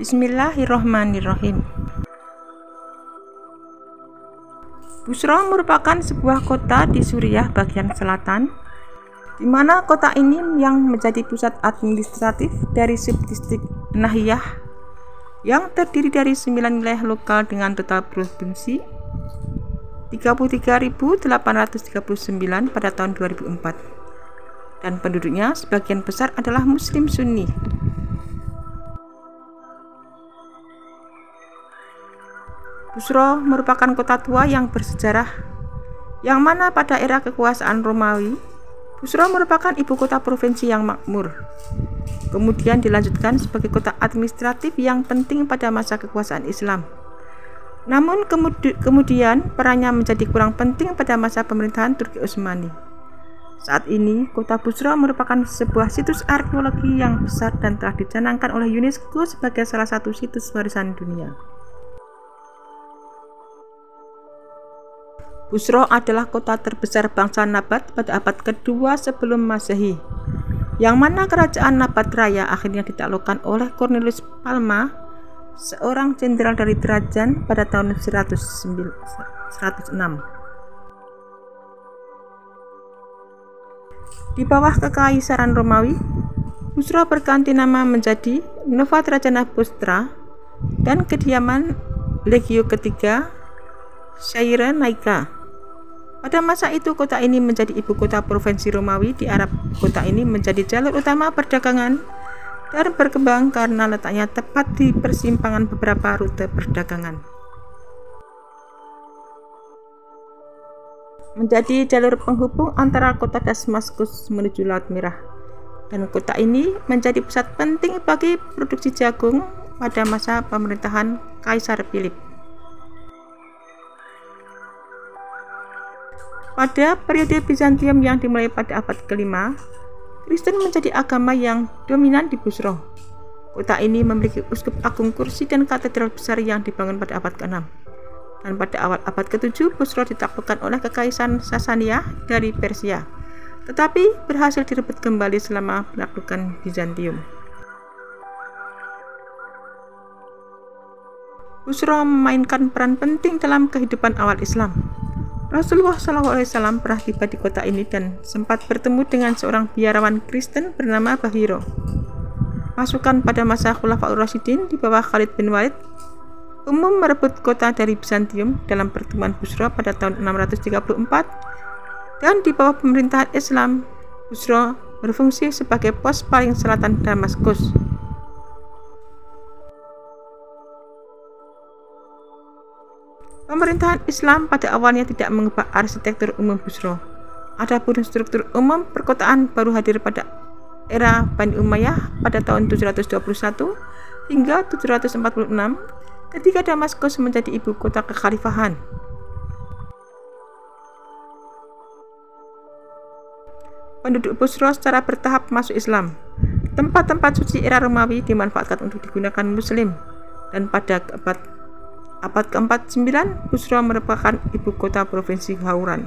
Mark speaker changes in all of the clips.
Speaker 1: Bismillahirrohmanirrohim. Busra merupakan sebuah kota di Suriah bagian selatan, di mana kota ini yang menjadi pusat administratif dari subdistrik Nahiyah yang terdiri dari 9 wilayah lokal dengan total provinsi 33.839 pada tahun 2004, dan penduduknya sebagian besar adalah Muslim Sunni. Busra merupakan kota tua yang bersejarah, yang mana pada era kekuasaan Romawi, Busra merupakan ibu kota provinsi yang makmur. Kemudian dilanjutkan sebagai kota administratif yang penting pada masa kekuasaan Islam. Namun kemudian perannya menjadi kurang penting pada masa pemerintahan Turki Utsmani. Saat ini, kota Busra merupakan sebuah situs arkeologi yang besar dan telah dicanangkan oleh UNESCO sebagai salah satu situs warisan dunia. Busra adalah kota terbesar bangsa Nabat pada abad kedua sebelum Masehi, yang mana kerajaan Nabat Raya akhirnya ditaklukkan oleh Cornelius Palma, seorang jenderal dari Trajan pada tahun 106. Di bawah kekaisaran Romawi, Busra berganti nama menjadi Nova Trajana Bostra dan kediaman Legio ketiga Cyrenaica. Pada masa itu, kota ini menjadi ibu kota provinsi Romawi di Arab. Kota ini menjadi jalur utama perdagangan dan berkembang karena letaknya tepat di persimpangan beberapa rute perdagangan. Menjadi jalur penghubung antara kota Damaskus menuju Laut Merah, dan kota ini menjadi pusat penting bagi produksi jagung pada masa pemerintahan Kaisar Philip. Pada periode Bizantium yang dimulai pada abad ke-5, Kristen menjadi agama yang dominan di Busra. Kota ini memiliki uskup agung kursi dan katedral besar yang dibangun pada abad ke-6. Dan pada awal abad ke-7, Busra ditaklukkan oleh Kekaisaran Sasania dari Persia, tetapi berhasil direbut kembali selama penaklukan Bizantium. Busra memainkan peran penting dalam kehidupan awal Islam. Rasulullah SAW pernah tiba di kota ini dan sempat bertemu dengan seorang biarawan Kristen bernama Bahiro. Pasukan pada masa Khulafaur Rasyidin di bawah Khalid bin Walid umum merebut kota dari Bizantium dalam pertemuan Busra pada tahun 634, dan di bawah pemerintahan Islam, Busra berfungsi sebagai pos paling selatan Damaskus. Pemerintahan Islam pada awalnya tidak mengubah arsitektur umum Busra. Adapun struktur umum perkotaan baru hadir pada era Bani Umayyah pada tahun 721 hingga 746 ketika Damaskus menjadi ibu kota kekhalifahan. Penduduk Busra secara bertahap masuk Islam. Tempat-tempat suci era Romawi dimanfaatkan untuk digunakan Muslim, dan pada abad ke-49, Busra merupakan ibu kota provinsi Hauran.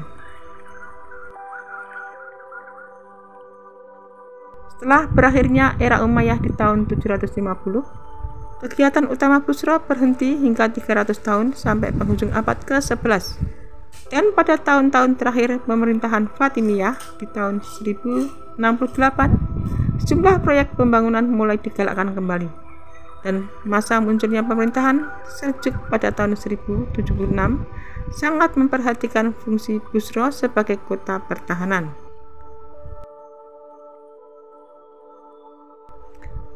Speaker 1: Setelah berakhirnya era Umayyah di tahun 750, kegiatan utama Busra berhenti hingga 300 tahun sampai penghujung abad ke-11. Dan pada tahun-tahun terakhir pemerintahan Fatimiyah di tahun 1068, sejumlah proyek pembangunan mulai digalakkan kembali. Dan masa munculnya pemerintahan Seljuk pada tahun 1076 sangat memperhatikan fungsi Busra sebagai kota pertahanan.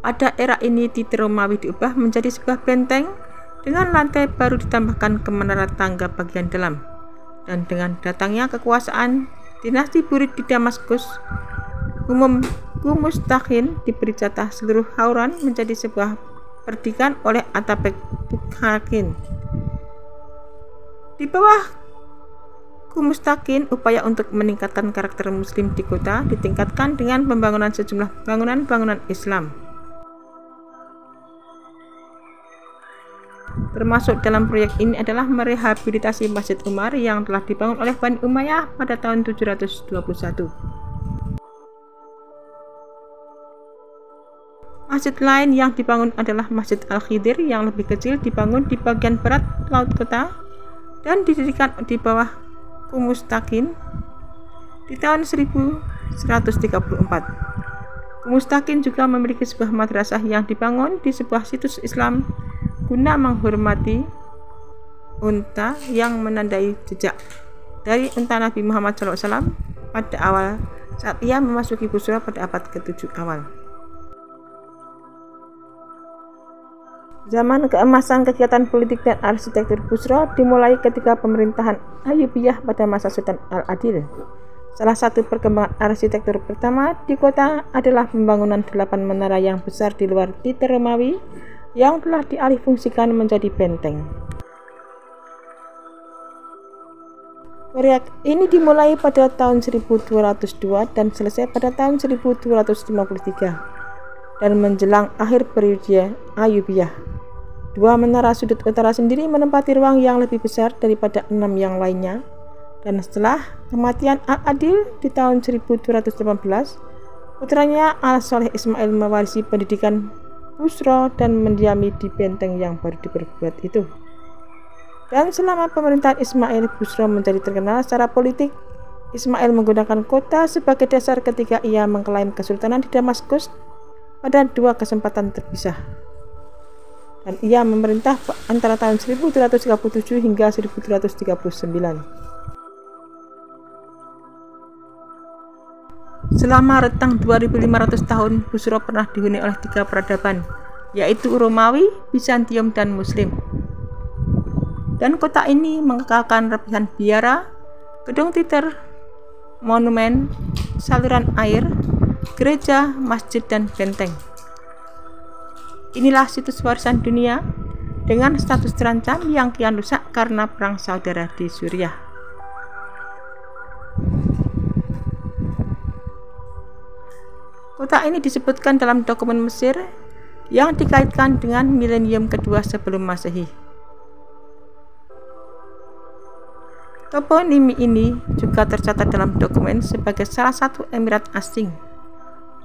Speaker 1: Pada era ini titik Romawi diubah menjadi sebuah benteng dengan lantai baru ditambahkan ke menara tangga bagian dalam, dan dengan datangnya kekuasaan dinasti Burid di Damaskus, umum Mustakhin diberi jatah seluruh Hauran menjadi sebuah perdikan oleh Atabek Bukhakin. Di bawah Mustakin, upaya untuk meningkatkan karakter Muslim di kota ditingkatkan dengan pembangunan sejumlah bangunan-bangunan Islam. Termasuk dalam proyek ini adalah merehabilitasi Masjid Umar yang telah dibangun oleh Bani Umayyah pada tahun 721. Masjid lain yang dibangun adalah Masjid Al-Khidir yang lebih kecil, dibangun di bagian barat laut kota dan didirikan di bawah Kumustakin di tahun 1134. Kumustakin juga memiliki sebuah madrasah yang dibangun di sebuah situs Islam guna menghormati unta yang menandai jejak dari unta Nabi Muhammad SAW pada awal saat ia memasuki Busra pada abad ke-7 awal. Zaman keemasan kegiatan politik dan arsitektur Busra dimulai ketika pemerintahan Ayyubiyah pada masa Sultan Al-Adil. Salah satu perkembangan arsitektur pertama di kota adalah pembangunan 8 menara yang besar di luar titik Romawi yang telah dialihfungsikan menjadi benteng. Proyek ini dimulai pada tahun 1202 dan selesai pada tahun 1253 dan menjelang akhir periode Ayyubiyah. Dua menara sudut utara sendiri menempati ruang yang lebih besar daripada 6 yang lainnya, dan setelah kematian Al-Adil di tahun 1218, putranya Al-Soleh Ismail mewarisi pendidikan Busra dan mendiami di benteng yang baru diperbuat itu. Dan selama pemerintahan Ismail, Busra menjadi terkenal secara politik. Ismail menggunakan kota sebagai dasar ketika ia mengklaim kesultanan di Damaskus pada 2 kesempatan terpisah. Dan ia memerintah antara tahun 1337 hingga 1339. Selama rentang 2500 tahun, Busra pernah dihuni oleh 3 peradaban, yaitu Romawi, Bizantium, dan Muslim. Dan kota ini mengekalkan rebusan biara, gedung teater, monumen, saluran air, gereja, masjid, dan benteng. Inilah situs warisan dunia dengan status terancam yang kian rusak karena perang saudara di Suriah. Kota ini disebutkan dalam dokumen Mesir yang dikaitkan dengan milenium kedua sebelum Masehi. Toponimi ini juga tercatat dalam dokumen sebagai salah satu emirat asing.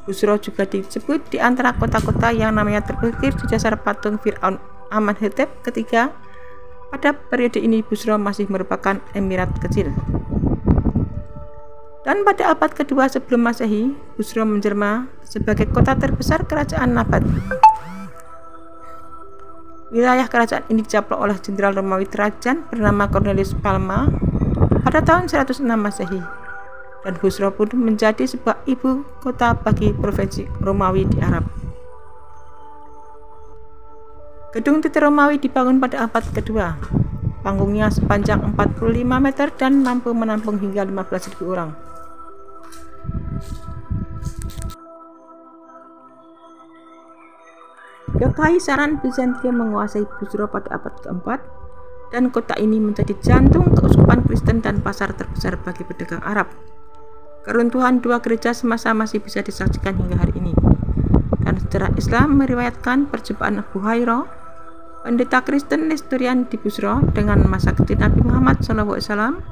Speaker 1: Busra juga disebut di antara kota-kota yang namanya terukir di dasar patung Fir'aun Amenhotep ketiga. Pada periode ini Busra masih merupakan emirat kecil. Dan pada abad kedua sebelum Masehi, Busra menjelma sebagai kota terbesar kerajaan Nabat. Wilayah kerajaan ini dicaplok oleh jenderal Romawi Trajan bernama Cornelius Palma pada tahun 106 Masehi. Dan Busra pun menjadi sebuah ibu kota bagi provinsi Romawi di Arab. Gedung teater Romawi dibangun pada abad kedua. Panggungnya sepanjang 45 meter dan mampu menampung hingga 15.000 orang. Kekaisaran Bizantium menguasai Busra pada abad keempat, dan kota ini menjadi jantung keuskupan Kristen dan pasar terbesar bagi pedagang Arab. Keruntuhan 2 gereja semasa masih bisa disaksikan hingga hari ini. Dan sejarah Islam meriwayatkan perjumpaan Abu Hurairah, pendeta Kristen Nestorian di Busra, dengan masa kecil Nabi Muhammad SAW,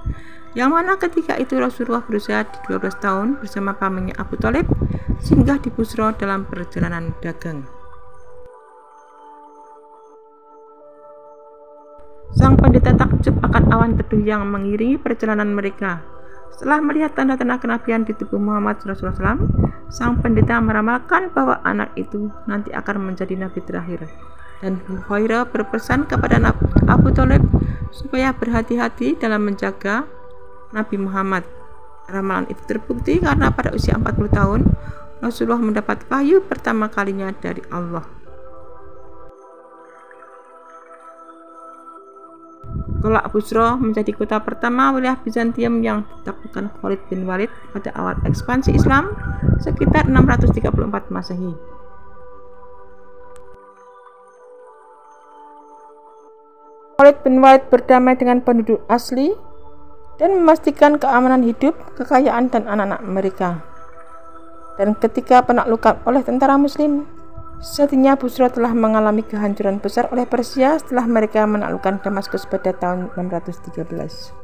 Speaker 1: yang mana ketika itu Rasulullah berusia 12 tahun bersama pamannya Abu Thalib singgah di Busra dalam perjalanan dagang. Sang pendeta takjub akan awan teduh yang mengiringi perjalanan mereka. Setelah melihat tanda-tanda kenabian di tubuh Muhammad SAW, sang pendeta meramalkan bahwa anak itu nanti akan menjadi nabi terakhir. Dan Abu Hurairah berpesan kepada Abu Thalib supaya berhati-hati dalam menjaga Nabi Muhammad. Ramalan itu terbukti karena pada usia 40 tahun, Rasulullah mendapat wahyu pertama kalinya dari Allah. Kelak Busra menjadi kota pertama wilayah Bizantium yang ditaklukkan Khalid bin Walid pada awal ekspansi Islam sekitar 634 Masehi. Khalid bin Walid berdamai dengan penduduk asli dan memastikan keamanan hidup, kekayaan, dan anak-anak mereka. Dan ketika penaklukan oleh tentara Muslim, sejatinya Busra telah mengalami kehancuran besar oleh Persia setelah mereka menaklukkan Damaskus pada tahun 613.